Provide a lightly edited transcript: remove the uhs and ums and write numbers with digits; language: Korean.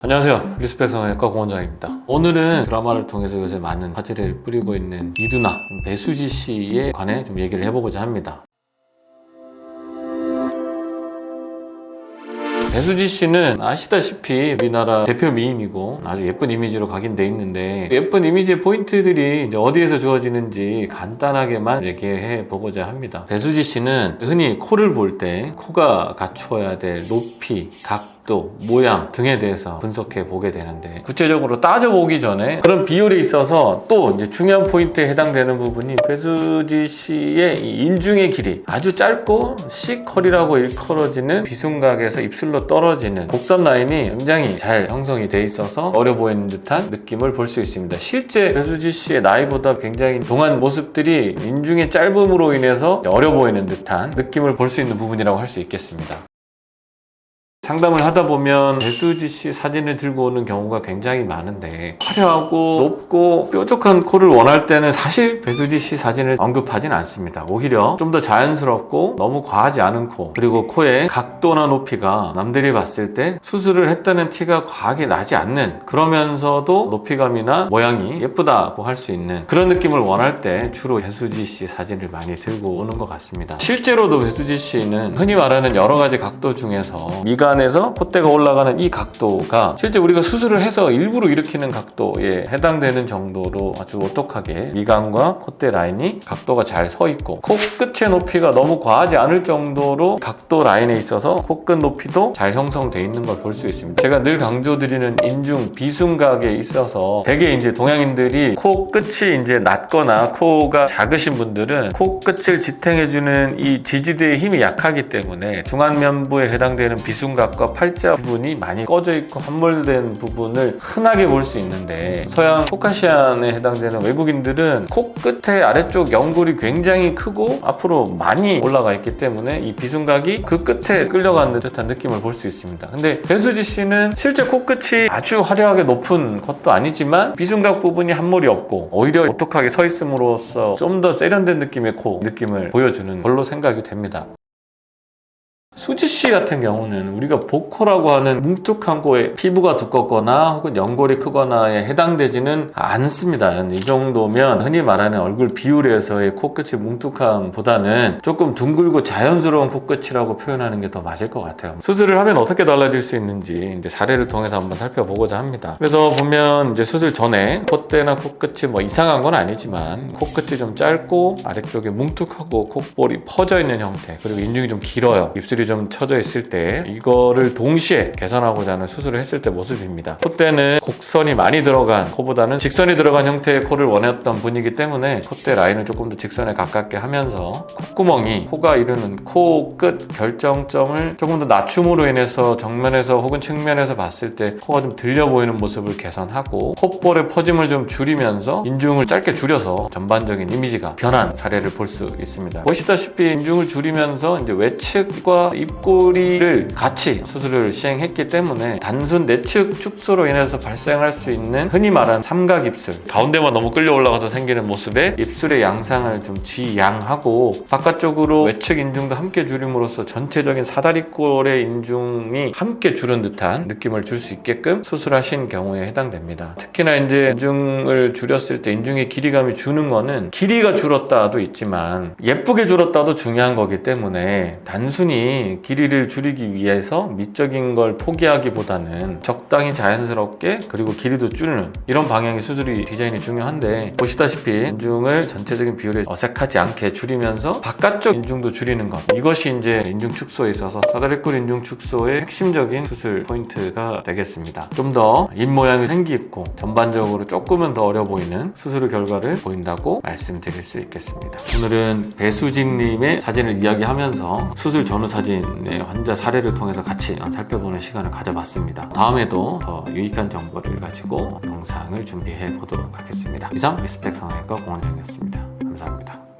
안녕하세요. 리스펙 성형외과 고원장입니다. 오늘은 드라마를 통해서 요새 많은 화제를 뿌리고 있는 이두나 배수지 씨에 관해 좀 얘기를 해보고자 합니다. 배수지 씨는 아시다시피 우리나라 대표 미인이고 아주 예쁜 이미지로 각인돼 있는데 예쁜 이미지의 포인트들이 이제 어디에서 주어지는지 간단하게만 얘기해 보고자 합니다. 배수지 씨는 흔히 코를 볼 때 코가 갖추어야 될 높이, 각도, 모양 등에 대해서 분석해 보게 되는데 구체적으로 따져보기 전에 그런 비율에 있어서 또 이제 중요한 포인트에 해당되는 부분이 배수지 씨의 이 인중의 길이 아주 짧고 C컬이라고 일컬어지는 비순각에서 입술로 떨어지는 곡선 라인이 굉장히 잘 형성이 돼 있어서 어려 보이는 듯한 느낌을 볼 수 있습니다. 실제 배수지 씨의 나이보다 굉장히 동안 모습들이 인중의 짧음으로 인해서 어려 보이는 듯한 느낌을 볼 수 있는 부분이라고 할 수 있겠습니다. 상담을 하다 보면 배수지 씨 사진을 들고 오는 경우가 굉장히 많은데 화려하고 높고 뾰족한 코를 원할 때는 사실 배수지 씨 사진을 언급하진 않습니다. 오히려 좀 더 자연스럽고 너무 과하지 않은 코, 그리고 코의 각도나 높이가 남들이 봤을 때 수술을 했다는 티가 과하게 나지 않는, 그러면서도 높이감이나 모양이 예쁘다고 할 수 있는 그런 느낌을 원할 때 주로 배수지 씨 사진을 많이 들고 오는 것 같습니다. 실제로도 배수지 씨는 흔히 말하는 여러 가지 각도 중에서 미간에서 콧대가 올라가는 이 각도가 실제 우리가 수술을 해서 일부러 일으키는 각도에 해당되는 정도로 아주 오똑하게 미간과 콧대 라인이 각도가 잘 서 있고, 코끝의 높이가 너무 과하지 않을 정도로 각도 라인에 있어서 코끝 높이도 잘 형성되어 있는 걸 볼 수 있습니다. 제가 늘 강조드리는 인중 비순각에 있어서 대개 이제 동양인들이 코끝이 이제 낮거나 코가 작으신 분들은 코끝을 지탱해주는 이 지지대의 힘이 약하기 때문에 중안면부에 해당되는 비순각과 팔자 부분이 많이 꺼져 있고 함몰된 부분을 흔하게 볼 수 있는데, 서양 코카시안에 해당되는 외국인들은 코끝의 아래쪽 연골이 굉장히 크고 앞으로 많이 올라가 있기 때문에 이 비순각이 그 끝에 끌려가는 듯한 느낌을 볼 수 있습니다. 근데 배수지 씨는 실제 코끝이 아주 화려하게 높은 것도 아니지만 비순각 부분이 함몰이 없고 오히려 오똑하게 서 있음으로써 좀 더 세련된 느낌의 코 느낌을 보여주는 걸로 생각이 됩니다. 수지 씨 같은 경우는 우리가 복코라고 하는 뭉툭한 코에 피부가 두껍거나 혹은 연골이 크거나에 해당되지는 않습니다. 이 정도면 흔히 말하는 얼굴 비율에서의 코끝의 뭉툭함보다는 조금 둥글고 자연스러운 코끝이라고 표현하는 게 더 맞을 것 같아요. 수술을 하면 어떻게 달라질 수 있는지 이제 사례를 통해서 한번 살펴보고자 합니다. 그래서 보면 이제 수술 전에 콧대나 코끝이 뭐 이상한 건 아니지만 코끝이 좀 짧고 아래쪽에 뭉툭하고 콧볼이 퍼져 있는 형태, 그리고 인중이 좀 길어요. 입술이 좀 처져 있을 때 이거를 동시에 개선하고자 하는 수술을 했을 때 모습입니다. 콧대는 곡선이 많이 들어간 코보다는 직선이 들어간 형태의 코를 원했던 분이기 때문에 콧대 라인을 조금 더 직선에 가깝게 하면서 콧구멍이 코가 이루는 코끝 결정점을 조금 더 낮춤으로 인해서 정면에서 혹은 측면에서 봤을 때 코가 좀 들려 보이는 모습을 개선하고, 콧볼의 퍼짐을 좀 줄이면서 인중을 짧게 줄여서 전반적인 이미지가 변한 사례를 볼 수 있습니다. 보시다시피 인중을 줄이면서 이제 외측과 입꼬리를 같이 수술을 시행했기 때문에 단순 내측 축소로 인해서 발생할 수 있는 흔히 말하는 삼각 입술, 가운데만 너무 끌려 올라가서 생기는 모습의 입술의 양상을 좀 지양하고 바깥쪽으로 외측 인중도 함께 줄임으로써 전체적인 사다리꼴의 인중이 함께 줄은 듯한 느낌을 줄 수 있게끔 수술하신 경우에 해당됩니다. 특히나 이제 인중을 줄였을 때 인중의 길이감이 주는 거는 길이가 줄었다도 있지만 예쁘게 줄었다도 중요한 거기 때문에 단순히 길이를 줄이기 위해서 미적인 걸 포기하기보다는 적당히 자연스럽게 그리고 길이도 줄이는 이런 방향의 수술이 디자인이 중요한데, 보시다시피 인중을 전체적인 비율에 어색하지 않게 줄이면서 바깥쪽 인중도 줄이는 것, 이것이 이제 인중 축소에 있어서 사다리꼴 인중 축소의 핵심적인 수술 포인트가 되겠습니다. 좀 더 입모양이 생기있고 전반적으로 조금은 더 어려 보이는 수술 결과를 보인다고 말씀드릴 수 있겠습니다. 오늘은 배수진님의 사진을 이야기하면서 수술 전후 사진의 환자 사례를 통해서 같이 살펴보는 시간을 가져봤습니다. 다음에도 더 유익한 정보를 가지고 영상을 준비해 보도록 하겠습니다. 이상 리스펙 성형외과 고원장이었습니다. 감사합니다.